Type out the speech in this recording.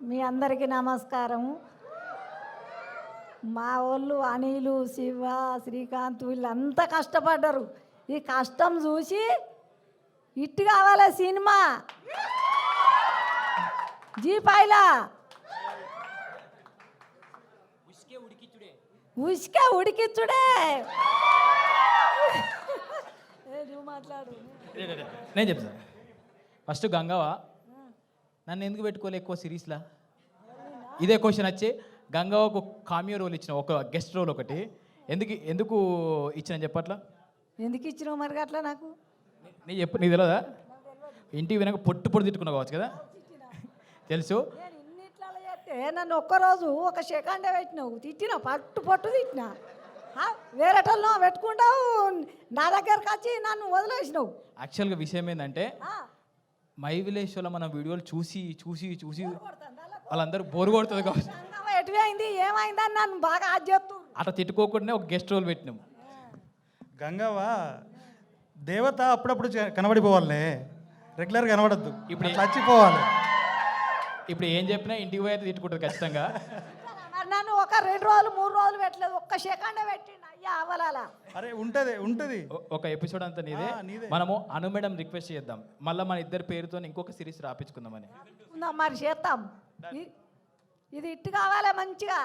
మీ అందరికీ నమస్కారం. మా వాళ్ళు అనిలు, శివ, శ్రీకాంత్ వీళ్ళంతా కష్టపడ్డారు. ఈ కష్టం చూసి ఇట్టు కావాలి సినిమా జీపాయిలా ఉసుకే ఉడికిచ్చుడే. నువ్వు మాట్లాడు. నేను చెప్తాను. ఫస్ట్ గంగవ్వ నన్ను ఎందుకు పెట్టుకోలే ఎక్కువ సిరీస్లా? ఇదే క్వశ్చన్ వచ్చి గంగవ్వకు కామియో రోల్ ఇచ్చిన, ఒక గెస్ట్ రోల్ ఒకటి ఎందుకు ఇచ్చిన చెప్పట్లా? ఎందుకు ఇచ్చినావు మరి అట్లా? నాకు నీ తెలియదా? ఇంటికి వినక పొట్టు తిట్టుకున్నావు కావచ్చు కదా? తెలుసు. నేను ఇన్నిట్లలో చేస్తే నన్ను ఒక్కరోజు ఒక సెకండే పెట్టినావు, తిట్టినావు, పట్టు తిట్టినా. వేరేటల్లో పెట్టుకుంటావు, నా దగ్గరకు వచ్చి నన్ను వదిలేసినావు. యాక్చువల్గా విషయం ఏంటంటే మై విలేజ్లో మన వీడియోలు చూసి వాళ్ళందరూ బోరు కొడుతుంది కావచ్చు. ఎటువైంది ఏమైందని నన్ను బాగా అది చెప్తూ అట్లా తిట్టుకోకుండా ఒక గెస్ట్ రోల్ పెట్టినాము. గంగవ్వ దేవత అప్పుడప్పుడు కనబడిపోవాలి, రెగ్యులర్ కనబడద్దు. ఇప్పుడు చచ్చిపోవాలి. ఇప్పుడు ఏం చెప్పినా ఇంటికి పోయి అయితే తిట్టుకుంటుంది ఖచ్చితంగా. మరి నన్ను ఒక 2 రోజులు 3 రోజులు పెట్టలేదు, ఒక్క సెకండే పెట్టిండు. అయ్యా అవలాలా. అరే ఉంటది ఒక ఎపిసోడ్ అంతా నీదే. మనము అను మేడం రిక్వెస్ట్ చేద్దాం, మళ్ళీ మన ఇద్దరి పేరుతో ఇంకొక సిరీస్ రాపించుకుందామని. మరి చేస్తాం. ఇది ఇట్టు కావాలి మంచిగా.